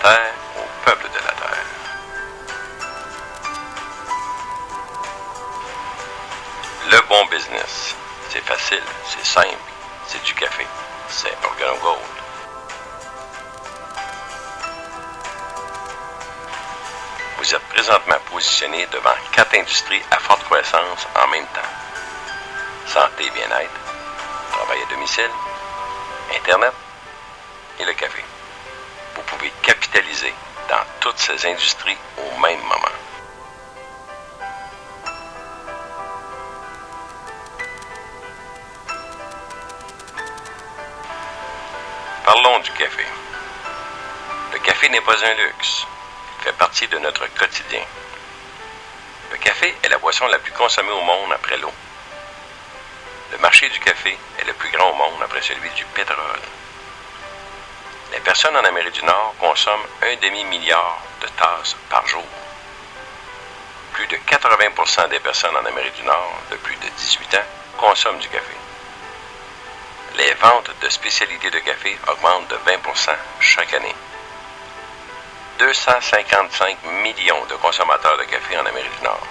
Terre au peuple de la Terre. Le bon business, c'est facile, c'est simple, c'est du café, c'est OrganoGold. Vous êtes présentement positionné devant 4 industries à forte croissance en même temps. Santé et bien-être, travail à domicile, Internet et le café. Vous pouvez capitaliser dans toutes ces industries au même moment. Parlons du café. Le café n'est pas un luxe. Il fait partie de notre quotidien. Le café est la boisson la plus consommée au monde après l'eau. Le marché du café est le plus grand au monde après celui du pétrole. Les personnes en Amérique du Nord consomment 1,5 milliard de tasses par jour. Plus de 80% des personnes en Amérique du Nord de plus de 18 ans consomment du café. Les ventes de spécialités de café augmentent de 20% chaque année. 255 millions de consommateurs de café en Amérique du Nord.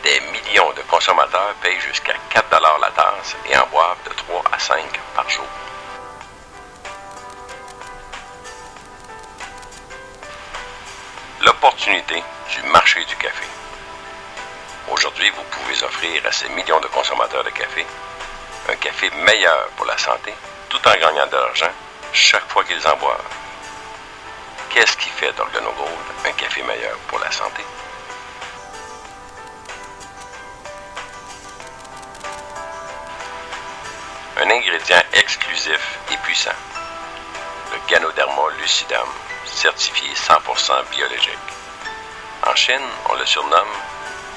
Des millions de consommateurs payent jusqu'à 4 $ la tasse et en boivent de 3 à 5 par jour. L'opportunité du marché du café. Aujourd'hui, vous pouvez offrir à ces millions de consommateurs de café un café meilleur pour la santé, tout en gagnant de l'argent chaque fois qu'ils en boivent. Qu'est-ce qui fait d'OrganoGold un café meilleur pour la santé? Un ingrédient exclusif et puissant, le Ganoderma lucidum, certifié 100% biologique. En Chine, on le surnomme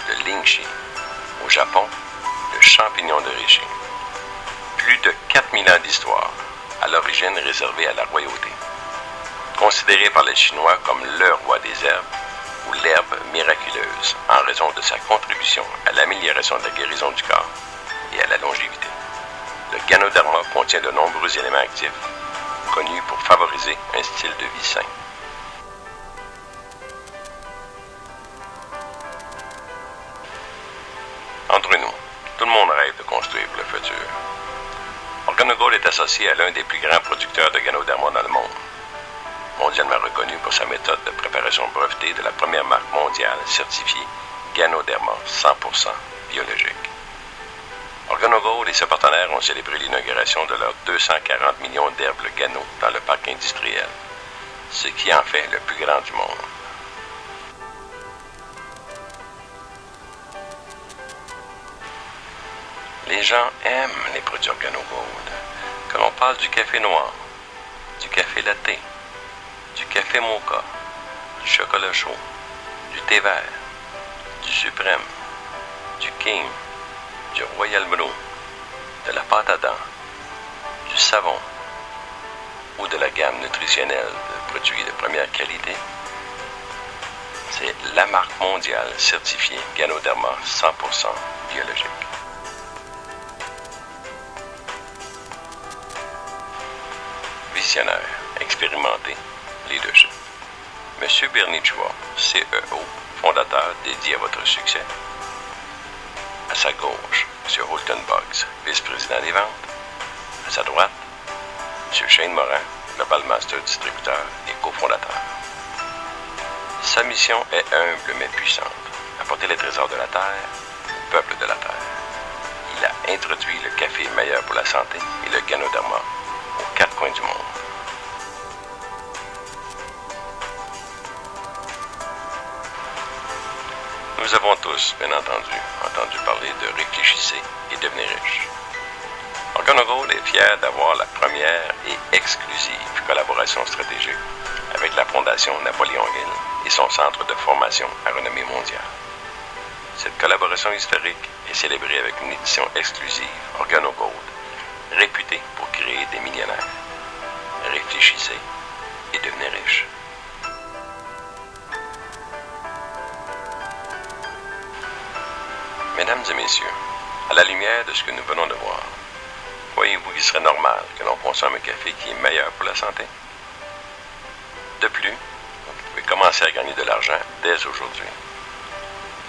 le lingxi. Au Japon, le champignon de Reishi. Plus de 4000 ans d'histoire, à l'origine réservée à la royauté. Considéré par les Chinois comme le roi des herbes ou l'herbe miraculeuse en raison de sa contribution à l'amélioration de la guérison du corps et à la longévité. Le Ganoderma contient de nombreux éléments actifs connus pour favoriser un style de vie sain. Entre nous, tout le monde rêve de construire pour le futur. OrganoGold est associé à l'un des plus grands producteurs de Ganoderma dans le monde. Mondialement reconnu pour sa méthode de préparation brevetée de la première marque mondiale certifiée Ganoderma 100% biologique. OrganoGold et ses partenaires ont célébré l'inauguration de leurs 240 millions d'herbes Gano dans le parc industriel, ce qui en fait le plus grand du monde. Les gens aiment les produits OrganoGold, que l'on parle du café noir, du café latte, du café mocha, du chocolat chaud, du thé vert, du suprême, du king, du royal blue, de la pâte à dents, du savon ou de la gamme nutritionnelle de produits de première qualité. C'est la marque mondiale certifiée Ganoderma 100% biologique. Visionnaire, expérimenté, leadership. Monsieur Bernichua, CEO, fondateur dédié à votre succès. À sa gauche, M. Holton Boggs, vice-président des ventes. À sa droite, M. Shane Morin, Global Master distributeur et cofondateur. Sa mission est humble mais puissante, apporter les trésors de la terre au peuple de la terre. Il a introduit le café meilleur pour la santé et le Ganoderma aux 4 coins du monde. Nous avons tous, bien entendu parler de Réfléchissez et devenez riche. OrganoGold est fier d'avoir la première et exclusive collaboration stratégique avec la Fondation Napoléon Hill et son centre de formation à renommée mondiale. Cette collaboration historique est célébrée avec une édition exclusive OrganoGold, réputée pour créer des millionnaires. Réfléchissez et devenez riche. Mesdames et messieurs, à la lumière de ce que nous venons de voir, croyez-vous qu'il serait normal que l'on consomme un café qui est meilleur pour la santé? De plus, vous pouvez commencer à gagner de l'argent dès aujourd'hui.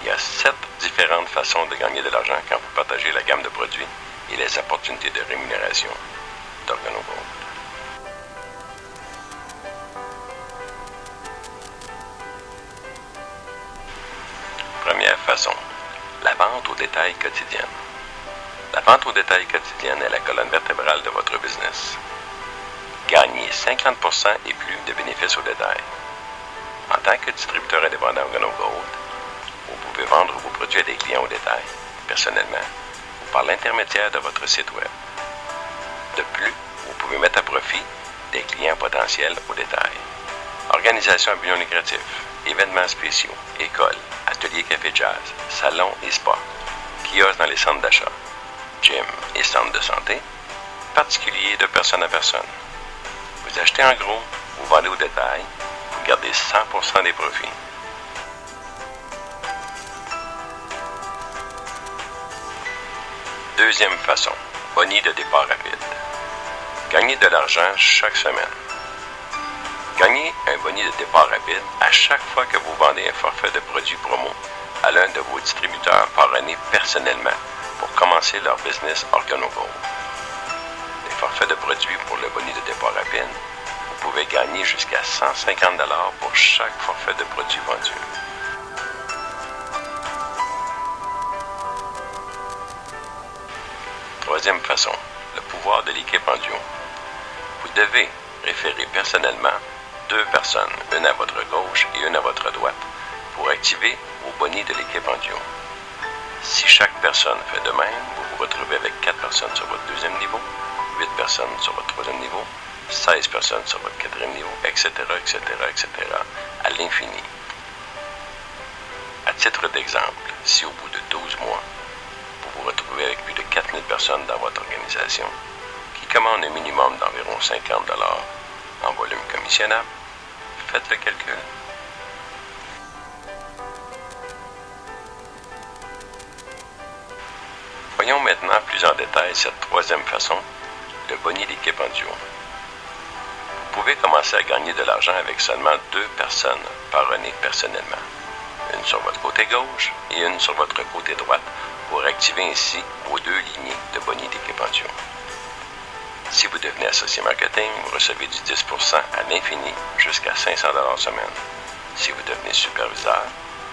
Il y a 7 différentes façons de gagner de l'argent quand vous partagez la gamme de produits et les opportunités de rémunération d'OrganoGold. Première façon, la vente au détail quotidienne. La vente au détail quotidienne est la colonne vertébrale de votre business. Gagnez 50% et plus de bénéfices au détail. En tant que distributeur indépendant OrganoGold, vous pouvez vendre vos produits à des clients au détail, personnellement, ou par l'intermédiaire de votre site web. De plus, vous pouvez mettre à profit des clients potentiels au détail. Organisation à but non lucratif, événements spéciaux, écoles, ateliers café jazz, salons et spas, kiosques dans les centres d'achat, gym et centres de santé, particuliers de personne à personne. Vous achetez en gros, vous vendez au détail, vous gardez 100% des profits. Deuxième façon, boni de départ rapide. Gagnez de l'argent chaque semaine. Gagnez un boni de départ rapide à chaque fois que vous vendez un forfait de produits promo à l'un de vos distributeurs parrainés personnellement pour commencer leur business OrganoGold. Les forfaits de produits pour le boni de départ rapide, vous pouvez gagner jusqu'à 150$ pour chaque forfait de produits vendu. Troisième façon, le pouvoir de l'équipe en duo. Vous devez référer personnellement 2 personnes, une à votre gauche et une à votre droite, pour activer vos bonnies de l'équipe en duo. Si chaque personne fait de même, vous vous retrouvez avec 4 personnes sur votre deuxième niveau, 8 personnes sur votre troisième niveau, 16 personnes sur votre quatrième niveau, etc., etc., etc., à l'infini. À titre d'exemple, si au bout de 12 mois, vous vous retrouvez avec plus de 4000 personnes dans votre organisation, qui commandent un minimum d'environ 50$ en volume commissionnable, faites le calcul. Voyons maintenant plus en détail cette troisième façon, le boni d'équipe en duo. Vous pouvez commencer à gagner de l'argent avec seulement 2 personnes parrainées personnellement, une sur votre côté gauche et une sur votre côté droite, pour activer ainsi vos 2 lignées de boni d'équipe en duo. Si vous devenez associé marketing, vous recevez du 10% à l'infini jusqu'à 500$ semaine. Si vous devenez superviseur,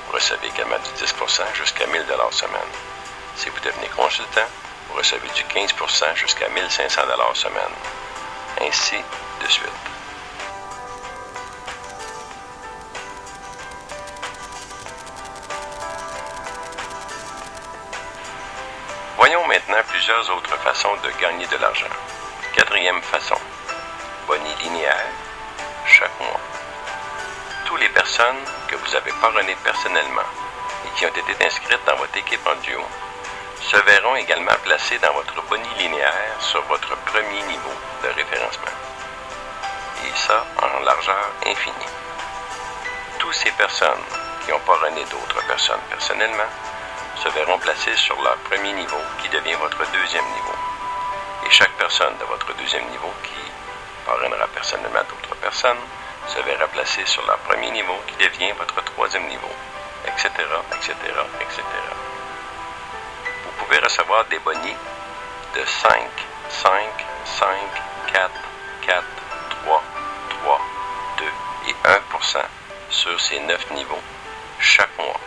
vous recevez également du 10% jusqu'à 1000$ semaine. Si vous devenez consultant, vous recevez du 15% jusqu'à 1500$ semaine. Ainsi de suite. Voyons maintenant plusieurs autres façons de gagner de l'argent. Quatrième façon, boni linéaire chaque mois. Toutes les personnes que vous avez parrainées personnellement et qui ont été inscrites dans votre équipe en duo se verront également placées dans votre boni linéaire sur votre premier niveau de référencement. Et ça en largeur infinie. Toutes ces personnes qui ont parrainé d'autres personnes personnellement se verront placées sur leur premier niveau qui devient votre deuxième niveau. Et chaque personne de votre deuxième niveau qui parrainera personnellement d'autres personnes se verra placée sur leur premier niveau qui devient votre troisième niveau, etc., etc., etc. Vous pouvez recevoir des bonis de 5, 5, 5, 4, 4, 3, 3, 2 et 1% sur ces 9 niveaux chaque mois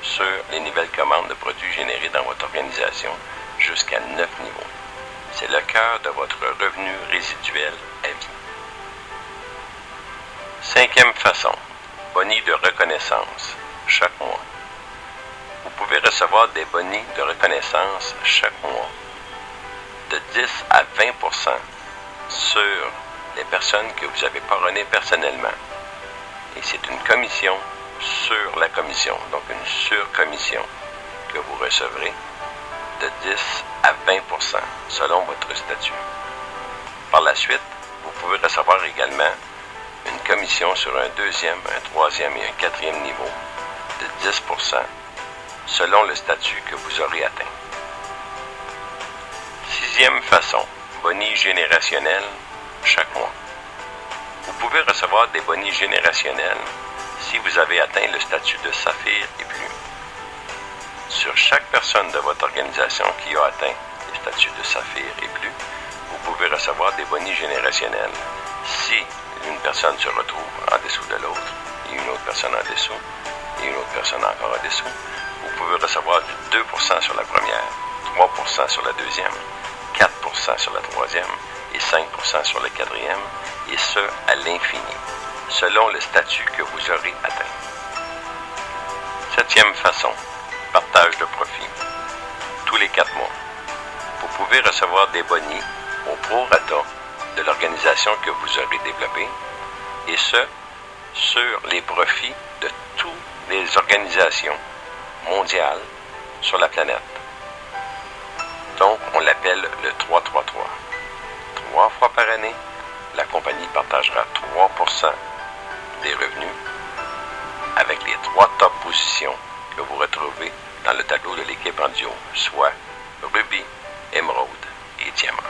sur les nouvelles commandes de produits générés dans votre organisation jusqu'à 9 niveaux. C'est le cœur de votre revenu résiduel à vie. Cinquième façon, boni de reconnaissance chaque mois. Vous pouvez recevoir des bonis de reconnaissance chaque mois de 10 à 20% sur les personnes que vous avez parrainées personnellement. Et c'est une commission sur la commission, donc une surcommission que vous recevrez de 10 à 20% selon votre statut. Par la suite, vous pouvez recevoir également une commission sur un deuxième, un troisième et un quatrième niveau de 10% selon le statut que vous aurez atteint. Sixième façon, boni générationnel chaque mois. Vous pouvez recevoir des bonnies générationnels si vous avez atteint le statut de saphir et plus. Sur chaque personne de votre organisation qui a atteint le statut de saphir et plus, vous pouvez recevoir des bonnies générationnels. Si une personne se retrouve en dessous de l'autre, et une autre personne en dessous, et une autre personne encore en dessous, vous pouvez recevoir du 2% sur la première, 3% sur la deuxième, 4% sur la troisième et 5% sur la quatrième, et ce, à l'infini, selon le statut que vous aurez atteint. Septième façon, partage de profit. Tous les 4 mois, vous pouvez recevoir des bonnies au prorata de l'organisation que vous aurez développée, et ce, sur les profits de toutes les organisations mondiales sur la planète. Donc, on l'appelle le 333. 3 fois par année, la compagnie partagera 3% des revenus avec les 3 top positions que vous retrouvez dans le tableau de l'équipe en duo, soit Ruby, Émeraude et Diamant.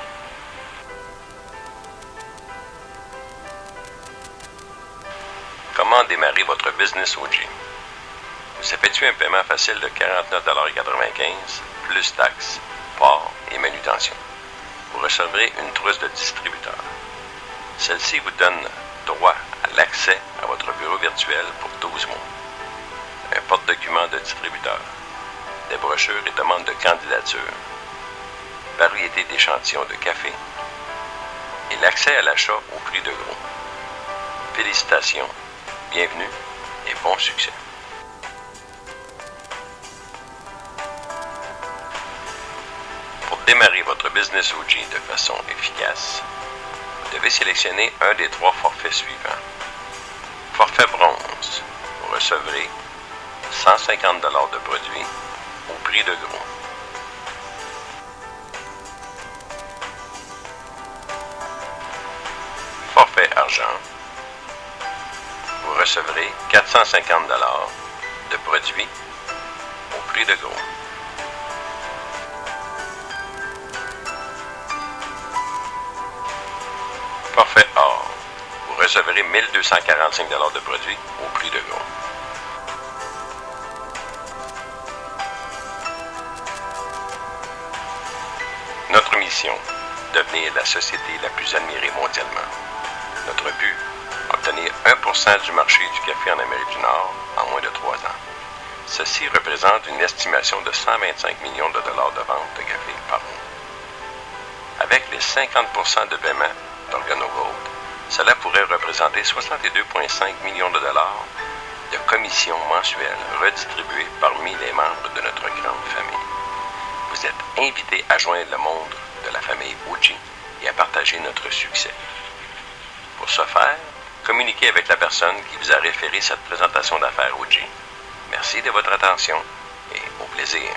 Comment démarrer votre business OG? Vous effectuez un paiement facile de 49,95$ plus taxes, port et manutention. Vous recevrez une trousse de distributeur. Celle-ci vous donne droit à l'accès à votre bureau virtuel pour 12 mois. Un porte-document de distributeur, des brochures et demandes de candidature, variété d'échantillons de café et l'accès à l'achat au prix de gros. Félicitations, bienvenue et bon succès. Pour démarrer votre business OG de façon efficace, vous devez sélectionner un des 3 forfaits suivants. Forfait bronze, vous recevrez 150$ de produits au prix de gros. Forfait argent, vous recevrez 450$ de produits au prix de gros. Forfait or, vous recevrez 1245$ de produits au prix de gros. Notre mission, devenir la société la plus admirée mondialement. Notre but, obtenir 1% du marché du café en Amérique du Nord en moins de 3 ans. Ceci représente une estimation de 125 millions de dollars de vente de café par an. Avec les 50% de paiement d'OrganoGold, cela pourrait représenter 62,5 millions de dollars de commissions mensuelles redistribuées parmi les membres de notre grande famille. Vous êtes invités à joindre le monde de la famille OG et à partager notre succès. Pour ce faire, communiquez avec la personne qui vous a référé cette présentation d'affaires OG. Merci de votre attention et au plaisir.